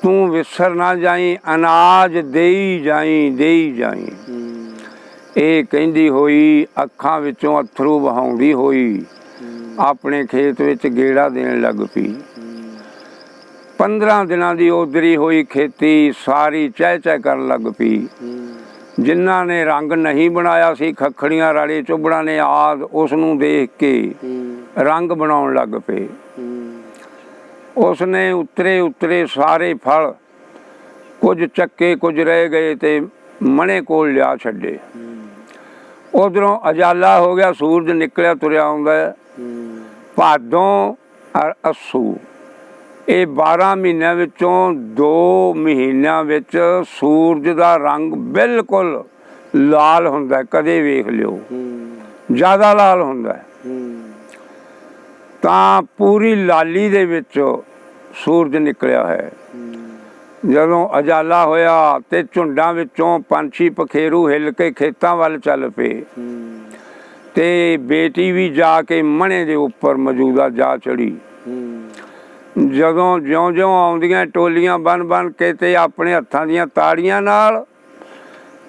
ਤੂੰ ਵਿਸਰ ਨਾ ਜਾਈ, ਅਨਾਜ ਦੇਈ ਜਾਈ ਦੇਈ ਜਾਈ। ਇਹ ਕਹਿੰਦੀ ਹੋਈ ਅੱਖਾਂ ਵਿੱਚੋਂ ਅੱਥਰੂ ਵਹਾਉਂਦੀ ਹੋਈ ਆਪਣੇ ਖੇਤ ਵਿੱਚ ਗੇੜਾ ਦੇਣ ਲੱਗ ਪਈ। 15 ਦਿਨਾਂ ਦੀ ਉਧਰੀ ਹੋਈ ਖੇਤੀ ਸਾਰੀ ਚਹਿ ਚਹਿ ਕਰਨ ਲੱਗ ਪਈ। ਜਿਨ੍ਹਾਂ ਨੇ ਰੰਗ ਨਹੀਂ ਬਣਾਇਆ ਸੀ, ਖੱਖੜੀਆਂ ਰਾੜੇ ਚੁੱਬੜਾਂ ਨੇ ਆਦ, ਉਸ ਨੂੰ ਦੇਖ ਕੇ ਰੰਗ ਬਣਾਉਣ ਲੱਗ ਪਏ। ਉਸਨੇ ਉਤਰੇ ਸਾਰੇ ਫਲ, ਕੁਝ ਚੱਕੇ ਕੁਝ ਰਹਿ ਗਏ ਤੇ ਮਣੇ ਕੋਲ ਲਿਆ ਛੱਡੇ। ਉਧਰੋਂ ਅਜਾਲਾ ਹੋ ਗਿਆ, ਸੂਰਜ ਨਿਕਲਿਆ ਤੁਰਿਆ ਆਉਂਦਾ। ਭਾਦੋਂ ਔਰ ਅੱਸੂ ਇਹ 12 ਮਹੀਨਿਆਂ ਵਿੱਚੋਂ 2 ਮਹੀਨਿਆਂ ਵਿੱਚ ਸੂਰਜ ਦਾ ਰੰਗ ਬਿਲਕੁਲ ਲਾਲ ਹੁੰਦਾ। ਕਦੇ ਵੇਖ ਲਿਓ, ਜ਼ਿਆਦਾ ਲਾਲ ਹੁੰਦਾ। ਤਾਂ ਪੂਰੀ ਲਾਲੀ ਦੇ ਵਿੱਚ ਸੂਰਜ ਨਿਕਲਿਆ ਹੈ। ਜਦੋਂ ਅਜਾਲਾ ਹੋਇਆ ਤੇ ਝੁੰਡਾਂ ਵਿੱਚੋਂ ਪੰਛੀ ਪਖੇਰੂ ਹਿੱਲ ਕੇ ਖੇਤਾਂ ਵੱਲ ਚੱਲ ਪਏ ਤੇ ਬੇਟੀ ਵੀ ਜਾ ਕੇ ਮਣੇ ਦੇ ਉੱਪਰ ਮੌਜੂਦਾ ਜਾ ਚੜੀ। ਜਦੋਂ ਜਿਉਂ-ਜਿਉਂ ਆਉਂਦੀਆਂ ਟੋਲੀਆਂ ਬਣ ਕੇ ਤੇ ਆਪਣੇ ਹੱਥਾਂ ਦੀਆਂ ਤਾੜੀਆਂ ਨਾਲ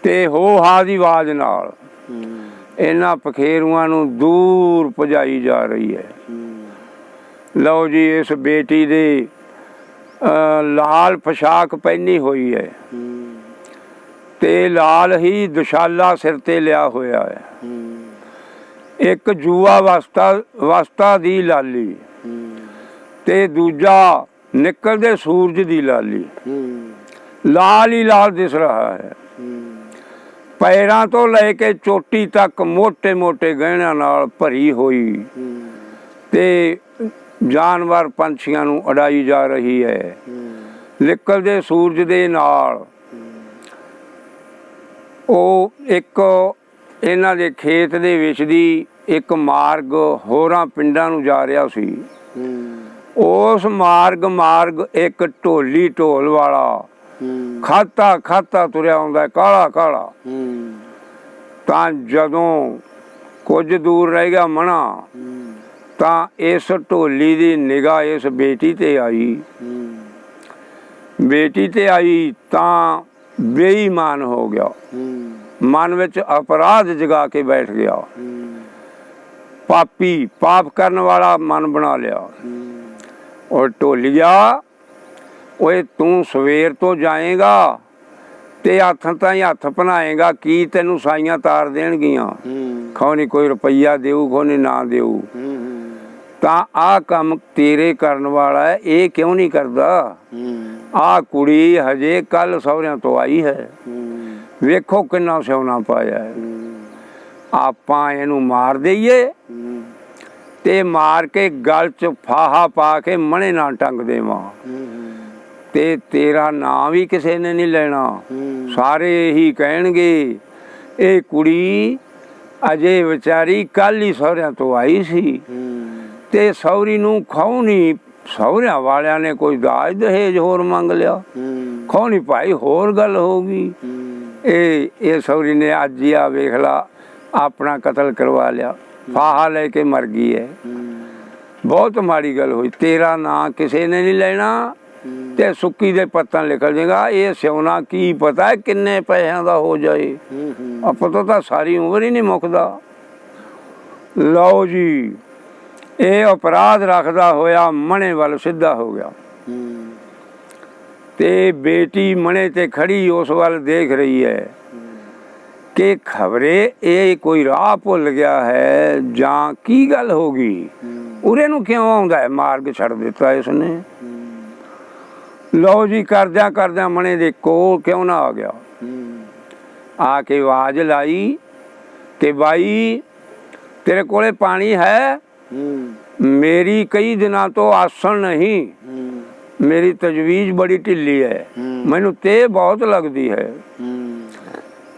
ਤੇ ਹੋ ਹਾ ਦੀ ਆਵਾਜ਼ ਨਾਲ ਇਹਨਾਂ ਪਖੇਰੂਆਂ ਨੂੰ ਦੂਰ ਭਜਾਈ ਜਾ ਰਹੀ ਹੈ। ਲਓ ਜੀ, ਇਸ ਬੇਟੀ ਦੇ ਲਾਲ ਪੋਸ਼ਾਕ ਪਹਿਨੀ ਹੋਈ ਹੈ ਤੇ ਲਾਲ ਹੀ ਦੁਸ਼ਾਲਾ ਸਿਰ ਤੇ ਲਿਆ ਹੋਇਆ ਹੈ। ਇੱਕ ਜੂਆ ਵਸਤਾ ਦੀ ਲਾਲੀ ਤੇ ਦੂਜਾ ਨਿਕਲਦੇ ਸੂਰਜ ਦੀ ਲਾਲੀ, ਲਾਲ ਹੀ ਲਾਲ ਦਿਸ ਰਿਹਾ ਹੈ। ਪੈਰਾਂ ਤੋਂ ਲੈ ਕੇ ਚੋਟੀ ਤੱਕ ਮੋਟੇ ਮੋਟੇ ਗਹਿਣਿਆਂ ਨਾਲ ਭਰੀ ਹੋਈ ਤੇ ਜਾਨਵਰ ਪੰਛੀਆਂ ਨੂੰ ਉਡਾਈ ਜਾ ਰਹੀ ਹੈ। ਨਿਕਲਦੇ ਸੂਰਜ ਦੇ ਨਾਲ ਉਹ ਇੱਕ ਇਹਨਾਂ ਦੇ ਖੇਤ ਦੇ ਵਿੱਚ ਦੀ ਇੱਕ ਮਾਰਗ ਹੋਰਾਂ ਪਿੰਡਾਂ ਨੂੰ ਜਾ ਰਿਹਾ ਸੀ। ਉਸ ਮਾਰਗ ਇੱਕ ਢੋਲੀ ਢੋਲ ਵਾਲਾ ਖਾਤਾ ਤੁਰਿਆ ਆਉਂਦਾ, ਕਾਲਾ ਕਾਲਾ। ਤਾਂ ਜਦੋਂ ਕੁਝ ਦੂਰ ਰਹਿ ਗਿਆ ਮਣਾ ਤਾਂ ਇਸ ਢੋਲੀ ਦੀ ਨਿਗਾਹ ਇਸ ਬੇਟੀ ਤੇ ਆਈ ਤਾਂ ਬੇਈਮਾਨ ਹੋ ਗਿਆ, ਮਨ ਵਿੱਚ ਅਪਰਾਧ ਜਗਾ ਕੇ ਬੈਠ ਗਿਆ। ਪਾਪ ਕਰਨ ਵਾਲਾ ਮਨ ਬਣਾ ਲਿਆ। ਔਰ ਢੋਲੀਆ, ਓਏ ਤੂੰ ਸਵੇਰ ਤੋਂ ਜਾਏਗਾ ਤੇ ਹੱਥ ਤਾਈਂ ਹੱਥ ਭਨਾਏਗਾ, ਕੀ ਤੈਨੂੰ ਸਾਈਆਂ ਤਾਰ ਦੇਣਗੀਆਂ? ਖੋਣੀ ਕੋਈ ਰੁਪਈਆ ਦੇਊ, ਖੋਣੀ ਨਾ ਦੇਊ। ਤਾਂ ਆਹ ਕੰਮ ਤੇਰੇ ਕਰਨ ਵਾਲਾ ਹੈ, ਇਹ ਕਿਉਂ ਨਹੀਂ ਕਰਦਾ? ਆਹ ਕੁੜੀ ਹਜੇ ਕੱਲ ਸਹੁਰਿਆਂ ਤੋਂ ਆਈ ਹੈ, ਵੇਖੋ ਕਿੰਨਾ ਸਿਉਣਾ ਪਾਇਆ ਹੈ। ਆਪਾਂ ਇਹਨੂੰ ਮਾਰ ਦਈਏ ਤੇ ਮਾਰ ਕੇ ਗਲ 'ਚ ਫਾਹਾ ਪਾ ਕੇ ਮਣੇ ਨਾਲ ਟੰਗ ਦੇਵਾਂ ਤੇ ਤੇਰਾ ਨਾਂ ਵੀ ਕਿਸੇ ਨੇ ਨਹੀਂ ਲੈਣਾ। ਸਾਰੇ ਇਹੀ ਕਹਿਣਗੇ ਇਹ ਕੁੜੀ ਅਜੇ ਵਿਚਾਰੀ ਕੱਲ ਹੀ ਸਹੁਰਿਆਂ ਤੋਂ ਆਈ ਸੀ ਤੇ ਸਹੁਰੀ ਨੂੰ ਖਾਉਣੀ, ਸਹੁਰਿਆਂ ਵਾਲਿਆਂ ਨੇ ਕੋਈ ਦਾਜ ਦਹੇਜ ਹੋਰ ਮੰਗ ਲਿਆ, ਖਾਉਣੀ ਭਾਈ ਹੋਰ ਗੱਲ ਹੋ ਗਈ। ਇਹ ਸਹੁਰੀ ਨੇ ਅੱਜ ਹੀ ਆ ਵੇਖ ਲਾ ਆਪਣਾ ਕਤਲ ਕਰਵਾ ਲਿਆ, ਫਾਹਾ ਲੈ ਕੇ ਮਰ ਗਈ ਹੈ। ਬਹੁਤ ਮਾੜੀ ਗੱਲ ਹੋਈ। ਤੇਰਾ ਨਾਂ ਕਿਸੇ ਨੇ ਨਹੀਂ ਲੈਣਾ ਤੇ ਸੁੱਕੀ ਦੇ ਪੱਤਨ ਲਿਖ ਜਾਏਗਾ। ਇਹ ਸਿਉਣਾ ਕੀ ਪਤਾ ਕਿੰਨੇ ਪੈਸਿਆਂ ਦਾ ਹੋ ਜਾਏ, ਆਪਾਂ ਤਾਂ ਸਾਰੀ ਉਮਰ ਹੀ ਨਹੀਂ ਮੁੱਕਦਾ। ਲਓ ਜੀ, ਇਹ ਅਪਰਾਧ ਰੱਖਦਾ ਹੋਇਆ ਮਣੇ ਵੱਲ ਸਿੱਧਾ ਹੋ ਗਿਆ ਤੇ ਬੇਟੀ ਮਣੇ ਤੇ ਖੜੀ ਉਸ ਵੱਲ ਦੇਖ ਰਹੀ ਹੈ ਕਿ ਖਬਰੇ ਇਹ ਕੋਈ ਰਾਹ ਭੁੱਲ ਗਿਆ ਹੈ ਜਾਂ ਕੀ ਗੱਲ ਹੋ ਗਈ, ਉਰੇ ਨੂੰ ਕਿਉਂ ਆਉਂਦਾ ਹੈ, ਮਾਰਗ ਛੱਡ ਦਿੱਤਾ ਇਸਨੇ। ਲਓ ਜੀ, ਕਰਦਿਆਂ ਕਰਦਿਆਂ ਮਣੇ ਦੇ ਕੋਲ ਕਿਉਂ ਨਾ ਆ ਗਿਆ, ਆ ਕੇ ਆਵਾਜ਼ ਲਾਈ ਕਿ ਬਾਈ ਤੇਰੇ ਕੋਲੇ ਪਾਣੀ ਹੈ? ਮੇਰੀ ਕਈ ਦਿਨਾਂ ਤੋਂ ਆਸਣ ਨਹੀਂ, ਮੇਰੀ ਤਜਵੀਜ਼ ਬੜੀ ਢਿੱਲੀ ਹੈ, ਮੈਨੂੰ ਤੇ ਬਹੁਤ ਲੱਗਦੀ ਹੈ,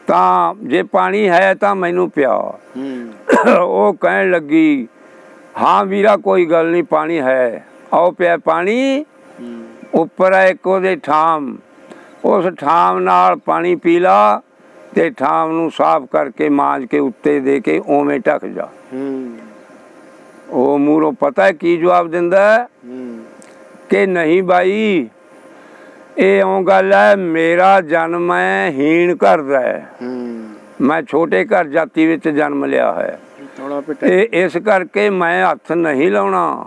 ਤਾਂ ਜੇ ਪਾਣੀ ਹੈ ਤਾਂ ਮੈਨੂੰ ਪਿਆ। ਉਹ ਕਹਿਣ ਲੱਗੀ ਹਾਂ ਵੀਰਾ ਕੋਈ ਗੱਲ ਨਹੀਂ, ਪਾਣੀ ਹੈ, ਆਓ ਪਿਆ ਪਾਣੀ। ਉੱਪਰ ਹੈ ਇੱਕ ਉਹਦੇ ਠਾਮ, ਉਸ ਠਾਮ ਨਾਲ ਪਾਣੀ ਪੀ ਲਾ ਤੇ ਠਾਮ ਨੂੰ ਸਾਫ਼ ਕਰਕੇ ਮਾਂਜ ਕੇ ਉੱਤੇ ਦੇ ਕੇ ਉਵੇਂ ਢੱਕ ਜਾ। ਉਹ ਮੂਹਰੋਂ ਪਤਾ ਕੀ ਜਵਾਬ ਦਿੰਦਾ ਕਿ ਨਹੀਂ ਬਾਈ, ਇਹ ਇਉਂ ਗੱਲ ਹੈ, ਮੇਰਾ ਜਨਮ ਹੈ ਹੀਣ ਘਰ ਦਾ ਹੈ, ਮੈਂ ਛੋਟੇ ਘਰ ਜਾਤੀ ਵਿੱਚ ਜਨਮ ਲਿਆ ਹੈ, ਇਸ ਕਰਕੇ ਮੈਂ ਹੱਥ ਨਹੀਂ ਲਾਉਣਾ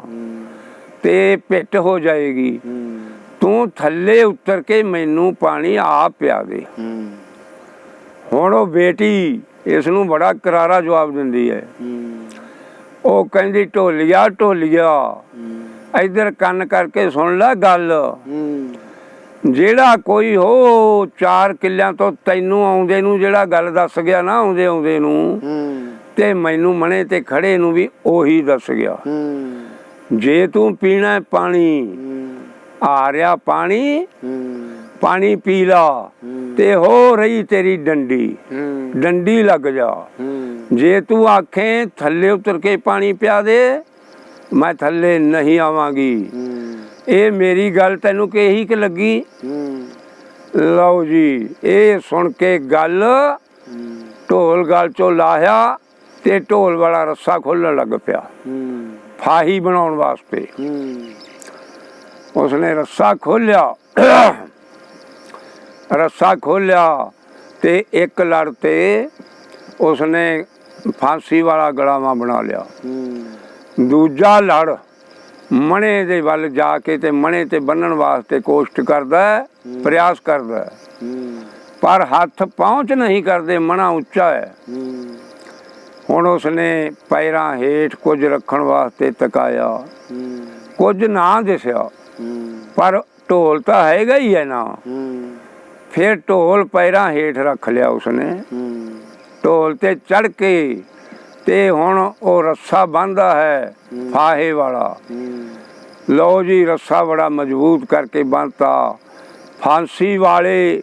ਤੇ ਪਿੱਟ ਹੋ ਜਾਏਗੀ, ਤੂੰ ਥੱਲੇ ਉਤਰ ਕੇ ਮੈਨੂੰ ਪਾਣੀ ਆਪ ਪਿਆ ਦੇ। ਹੁਣ ਉਹ ਬੇਟੀ ਇਸ ਨੂੰ ਬੜਾ ਕਰਾਰਾ ਜਵਾਬ ਦਿੰਦੀ ਹੈ। ਉਹ ਕਹਿੰਦੀ ਢੋਲੀਆ ਢੋਲੀਆ ਇੱਧਰ ਕੰਨ ਕਰਕੇ ਸੁਣ ਲੈ ਗੱਲ, ਜਿਹੜਾ ਕੋਈ ਹੋ 4 ਕਿੱਲਿਆਂ ਤੋਂ ਤੈਨੂੰ ਆਉਂਦੇ ਨੂੰ ਜਿਹੜਾ ਗੱਲ ਦੱਸ ਗਿਆ ਨਾ ਆਉਂਦੇ ਆਉਂਦੇ ਨੂੰ, ਤੇ ਮੈਨੂੰ ਮਣੇ ਤੇ ਖੜੇ ਨੂੰ ਵੀ ਉਹੀ ਦੱਸ ਗਿਆ। ਜੇ ਤੂੰ ਪੀਣਾ ਪਾਣੀ, ਆ ਰਿਹਾ ਪਾਣੀ, ਪਾਣੀ ਪੀ ਲਾ ਤੇ ਹੋ ਰਹੀ ਤੇਰੀ ਡੰਡੀ, ਡੰਡੀ ਲੱਗ ਜਾ। ਜੇ ਤੂੰ ਆਖੇ ਥੱਲੇ ਉਤਰ ਕੇ ਪਾਣੀ ਪਿਆ ਦੇ, ਮੈਂ ਥੱਲੇ ਨਹੀਂ ਆਵਾਂਗੀ। ਇਹ ਮੇਰੀ ਗੱਲ ਤੈਨੂੰ ਕਹੀ ਕਿ ਲੱਗੀ? ਲਓ ਜੀ, ਇਹ ਸੁਣ ਕੇ ਗੱਲ ਢੋਲ ਗਲ ਚੋਂ ਲਾਹਿਆ ਤੇ ਢੋਲ ਵਾਲਾ ਰੱਸਾ ਖੋਲਣ ਲੱਗ ਪਿਆ ਫਾਹੀ ਬਣਾਉਣ ਵਾਸਤੇ। ਉਸਨੇ ਰੱਸਾ ਖੋਲਿਆ, ਰੱਸਾ ਖੋਲਿਆ ਤੇ ਇੱਕ ਲੜ ਤੇ ਉਸਨੇ ਫਾਂਸੀ ਵਾਲਾ ਗਲਾਵਾਂ ਬਣਾ ਲਿਆ। ਦੂਜਾ ਲੜ ਮਣੇ ਦੇ ਵੱਲ ਜਾ ਕੇ ਤੇ ਮਣੇ ਤੇ ਬੰਨਣ ਵਾਸਤੇ ਕੋਸ਼ਿਸ਼ ਕਰਦਾ, ਪ੍ਰਯਾਸ ਕਰਦਾ, ਪਰ ਹੱਥ ਪਹੁੰਚ ਨਹੀਂ ਕਰਦੇ, ਮਣਾ ਉੱਚਾ ਹੈ। ਹੁਣ ਉਸਨੇ ਪੈਰਾਂ ਹੇਠ ਕੁਝ ਰੱਖਣ ਵਾਸਤੇ ਤਕਾਇਆ, ਕੁਝ ਨਾ ਦਿਸਿਆ, ਪਰ ਢੋਲ ਤਾਂ ਹੈਗਾ ਹੀ ਹੈ ਨਾ। ਫਿਰ ਢੋਲ ਪੈਰਾਂ ਹੇਠ ਰੱਖ ਲਿਆ ਉਸਨੇ, ਢੋਲ ਤੇ ਚੜ ਕੇ ਤੇ ਹੁਣ ਉਹ ਰੱਸਾ ਬੰਨ੍ਹਦਾ ਹੈ ਫਾਹੇ ਵਾਲਾ। ਲਓ ਜੀ, ਰੱਸਾ ਬੜਾ ਮਜ਼ਬੂਤ ਕਰਕੇ ਬੰਨ੍ਹਤਾ। ਫਾਂਸੀ ਵਾਲੇ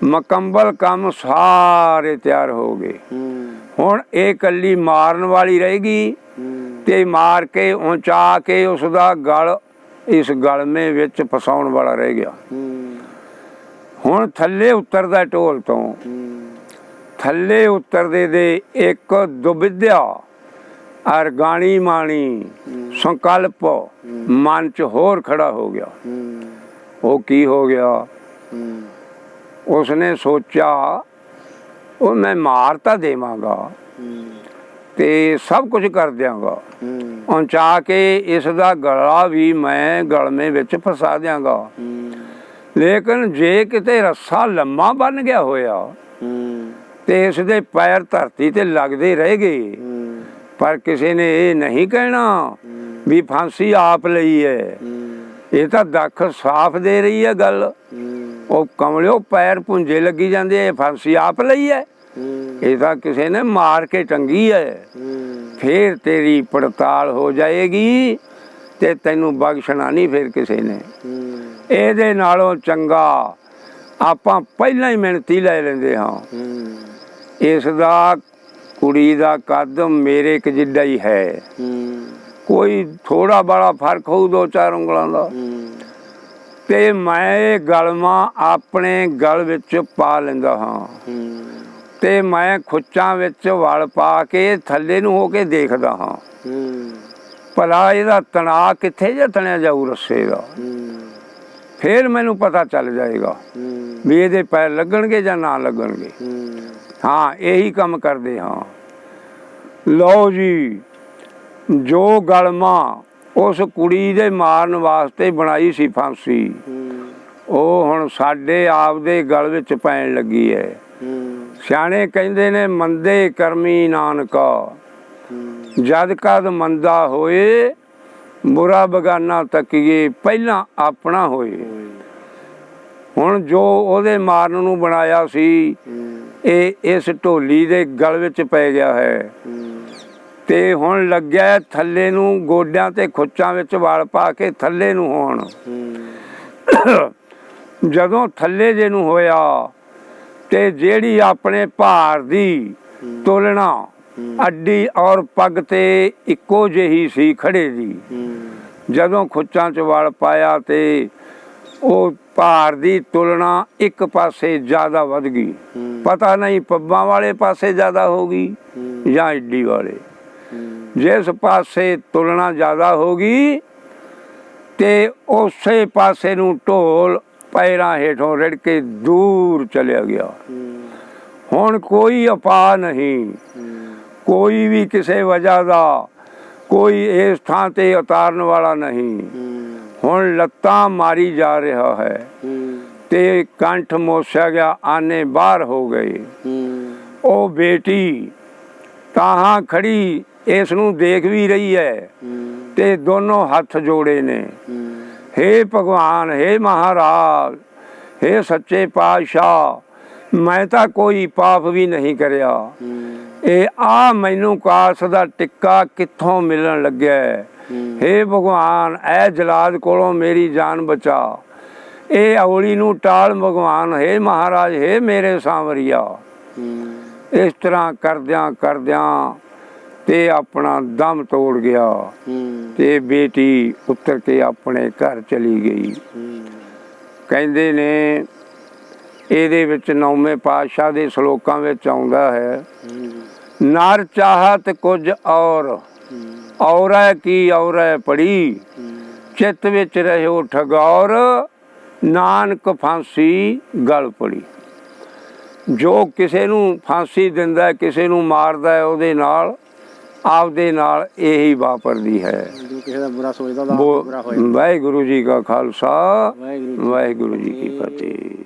ਮੁਕੰਮਲ ਕੰਮ ਸਾਰੇ ਤਿਆਰ ਹੋ ਗਏ। ਹੁਣ ਇਹ ਇਕੱਲੀ ਮਾਰਨ ਵਾਲੀ ਰਹੇਗੀ ਤੇ ਮਾਰ ਕੇ ਉਚਾ ਕੇ ਉਸਦਾ ਗਲ ਇਸ ਗਲਮੇ ਵਿੱਚ ਫਸਾਉਣ ਵਾਲਾ ਰਹਿ ਗਿਆ। ਹੁਣ ਥੱਲੇ ਉਤਰਦਾ ਢੋਲ ਤੋਂ, ਥੱਲੇ ਉਤਰਦੇ ਦੇ ਇੱਕ ਦੁਬਿਧਿਆ ਔਰ ਗਾਣੀ ਮਾਣੀ ਸੰਕਲਪ ਮਨ ਚ ਹੋਰ ਖੜਾ ਹੋ ਗਿਆ। ਉਹ ਕੀ ਹੋ ਗਿਆ? ਉਸਨੇ ਸੋਚਿਆ ਉਹ ਮੈਂ ਮਾਰ ਤਾਂ ਦੇਵਾਂਗਾ ਤੇ ਸਭ ਕੁਝ ਕਰ ਦਿਆਂਗਾ, ਪਹੁੰਚਾ ਕੇ ਇਸ ਦਾ ਗਲਾ ਵੀ ਮੈਂ ਗਲਮੇ ਵਿੱਚ ਫਸਾ ਦਿਆਂਗਾ, ਲੇਕਿਨ ਜੇ ਕਿਤੇ ਰੱਸਾ ਲੰਮਾ ਬਣ ਗਿਆ ਹੋਇਆ ਤੇ ਇਸ ਦੇ ਪੈਰ ਧਰਤੀ ਤੇ ਲੱਗਦੇ ਰਹਿ ਗਏ, ਪਰ ਕਿਸੇ ਨੇ ਇਹ ਨਹੀਂ ਕਹਿਣਾ ਵੀ ਫਾਂਸੀ ਆਪ ਲਈ ਹੈ। ਇਹ ਤਾਂ ਦੱਖ ਸਾਫ਼ ਦੇ ਰਹੀ ਹੈ ਗੱਲ। ਉਹ ਕਮਲਿਓ ਪੈਰ ਪੁੰਜੇ ਲੱਗੀ ਜਾਂਦੇ, ਫਾਂਸੀ ਆਪ ਲਈ ਹੈ। ਇਹ ਤਾਂ ਕਿਸੇ ਨੇ ਮਾਰ ਕੇ ਟੰਗੀ ਹੈ। ਫੇਰ ਤੇਰੀ ਪੜਤਾਲ ਹੋ ਜਾਏਗੀ ਤੇ ਤੈਨੂੰ ਬਖਸ਼ਣਾ ਨਹੀਂ ਫਿਰ ਕਿਸੇ ਨੇ। ਇਹਦੇ ਨਾਲੋਂ ਚੰਗਾ ਆਪਾਂ ਪਹਿਲਾਂ ਹੀ ਮਿਹਨਤੀ ਲੈ ਲੈਂਦੇ ਹਾਂ। ਇਸ ਦਾ ਕੁੜੀ ਦਾ ਕੱਦ ਮੇਰੇ ਕੁ ਜਿੱਡਾ ਹੀ ਹੈ, ਕੋਈ ਥੋੜਾ ਬੜਾ ਫਰਕ ਹੋਊ 2-4 ਉਂਗਲਾਂ ਦਾ। ਤੇ ਮੈਂ ਇਹ ਗਲਮਾਂ ਆਪਣੇ ਗਲ ਵਿੱਚ ਪਾ ਲੈਂਦਾ ਹਾਂ ਤੇ ਮੈਂ ਖੁੱਚਾਂ ਵਿੱਚ ਵਲ ਪਾ ਕੇ ਥੱਲੇ ਨੂੰ ਹੋ ਕੇ ਦੇਖਦਾ ਹਾਂ ਭਲਾ ਇਹਦਾ ਤਣਾਅ ਕਿੱਥੇ ਜਿਹਾ ਤਣਿਆ ਜਾਊ ਰੱਸੇ ਦਾ। ਫਿਰ ਮੈਨੂੰ ਪਤਾ ਚੱਲ ਜਾਏਗਾ ਵੀ ਇਹਦੇ ਪੈਰ ਲੱਗਣਗੇ ਜਾਂ ਨਾ ਲੱਗਣਗੇ। ਹਾਂ, ਇਹੀ ਕੰਮ ਕਰਦੇ ਹਾਂ। ਲਓ ਜੀ, ਜੋ ਗਲਮਾ ਉਸ ਕੁੜੀ ਦੇ ਮਾਰਨ ਵਾਸਤੇ ਬਣਾਈ ਸੀ ਫਾਂਸੀ, ਉਹ ਹੁਣ ਸਾਡੇ ਆਪ ਦੇ ਗਲ ਵਿੱਚ ਪੈਣ ਲੱਗੀ ਹੈ। ਸਿਆਣੇ ਕਹਿੰਦੇ ਨੇ ਮੰਦੇ ਕਰਮੀ ਨਾਨਕਾ, ਜਦ ਕਦ ਮੰਦਾ ਹੋਏ ਬੁਰਾ ਬਗਾਨਾ ਤੱਕੀਏ, ਪਹਿਲਾਂ ਆਪਣਾ ਹੋਏ। ਹੁਣ ਜੋ ਉਹਦੇ ਮਾਰਨ ਨੂੰ ਬਣਾਇਆ ਸੀ ਇਹ ਇਸ ਢੋਲੀ ਦੇ ਗਲ ਵਿੱਚ ਪੈ ਗਿਆ ਹੈ ਤੇ ਹੁਣ ਲੱਗਿਆ ਥੱਲੇ ਨੂੰ, ਗੋਡਿਆਂ ਤੇ ਖੁੱਚਾਂ ਵਿੱਚ ਵਲ ਪਾ ਕੇ ਥੱਲੇ ਨੂੰ ਹੋਣ। ਜਦੋਂ ਥੱਲੇ ਜੇ ਨੂੰ ਹੋਇਆ ਤੇ ਜਿਹੜੀ ਆਪਣੇ ਭਾਰ ਦੀ ਤੁਲਨਾ ਅੱਡੀ ਔਰ ਪੱਗ ਤੇ ਇੱਕੋ ਜਿਹੀ ਸੀ ਖੜੇ ਦੀ, ਜਦੋਂ ਖੁੱਚਾਂ 'ਚ ਵਲ ਪਾਇਆ ਤੇ ਉਹ ਭਾਰ ਦੀ ਤੁਲਨਾ ਇੱਕ ਪਾਸੇ ਜ਼ਿਆਦਾ ਵੱਧ ਗਈ। ਪਤਾ ਨਹੀਂ ਪੱਬਾਂ ਵਾਲੇ ਪਾਸੇ ਜ਼ਿਆਦਾ ਹੋ ਗਈ ਜਾਂ ਅੱਡੀ ਵਾਲੇ। ਜਿਸ ਪਾਸੇ ਤੁਲਨਾ ਜ਼ਿਆਦਾ ਹੋ ਗਈ ਤੇ ਉਸੇ ਪਾਸੇ ਨੂੰ ਢੋਲ ਪੈਰਾਂ ਹੇਠੋਂ ਰਿੜ ਕੇ ਦੂਰ ਚਲਿਆ ਗਿਆ। ਹੁਣ ਕੋਈ ਉਪਾਅ ਨਹੀਂ, ਕੋਈ ਵੀ ਕਿਸੇ ਵਜ੍ਹਾ ਦਾ ਕੋਈ ਇਸ ਥਾਂ ਤੇ ਉਤਾਰਨ ਵਾਲਾ ਨਹੀਂ। ਹੁਣ ਲੱਤਾਂ ਮਾਰੀ ਜਾ ਰਿਹਾ ਹੈ ਤੇ ਕੰਠ ਮੋਸਿਆ ਗਿਆ, ਆਨੇ ਬਾਹਰ ਹੋ ਗਏ। ਉਹ ਬੇਟੀ ਤਾਹਾਂ ਖੜੀ ਇਸ ਨੂੰ ਦੇਖ ਵੀ ਰਹੀ ਹੈ ਤੇ ਦੋਨੋਂ ਹੱਥ ਜੋੜੇ ਨੇ। ਹੇ ਭਗਵਾਨ, ਹੇ ਮਹਾਰਾਜ, ਹੇ ਸੱਚੇ ਪਾਤਸ਼ਾਹ, ਮੈਂ ਤਾਂ ਕੋਈ ਪਾਪ ਵੀ ਨਹੀਂ ਕਰਿਆ। ਇਹ ਆ ਮੈਨੂੰ ਕਾਸ ਦਾ ਟਿੱਕਾ ਕਿੱਥੋਂ ਮਿਲਣ ਲੱਗਿਆ। ਹੇ ਭਗਵਾਨ, ਐ ਜਲਾਦ ਕੋਲੋਂ ਮੇਰੀ ਜਾਨ ਬਚਾ, ਇਹ ਔਲੀ ਨੂੰ ਟਾਲ ਭਗਵਾਨ। ਹੇ ਮਹਾਰਾਜ, ਹੇ ਮੇਰੇ ਸਾਂਵਰੀਆ। ਇਸ ਤਰ੍ਹਾਂ ਕਰਦਿਆਂ ਕਰਦਿਆਂ ਤੇ ਆਪਣਾ ਦਮ ਤੋੜ ਗਿਆ ਤੇ ਬੇਟੀ ਉੱਤਰ ਕੇ ਆਪਣੇ ਘਰ ਚਲੀ ਗਈ। ਕਹਿੰਦੇ ਨੇ ਇਹਦੇ ਵਿੱਚ 9ਵੇਂ ਪਾਤਸ਼ਾਹ ਦੇ ਸ਼ਲੋਕਾਂ ਵਿੱਚ ਆਉਂਦਾ ਹੈ, ਨਰ ਚਾਹਤ ਕੁਝ ਔਰੈ ਕੀ ਔਰੈ ਪੜੀ, ਚਿੱਤ ਵਿੱਚ ਰਹਿਓ ਠਗੌਰ, ਨਾਨਕ ਫਾਂਸੀ ਗਲ ਪੜੀ। ਜੋ ਕਿਸੇ ਨੂੰ ਫਾਂਸੀ ਦਿੰਦਾ, ਕਿਸੇ ਨੂੰ ਮਾਰਦਾ, ਉਹਦੇ ਨਾਲ ਆਪਦੇ ਨਾਲ ਇਹੀ ਵਾਪਰਦੀ ਹੈ। ਵਾਹਿਗੁਰੂ ਜੀ ਕਾ ਖਾਲਸਾ, ਵਾਹਿਗੁਰੂ ਜੀ ਕੀ ਫਤਿਹ।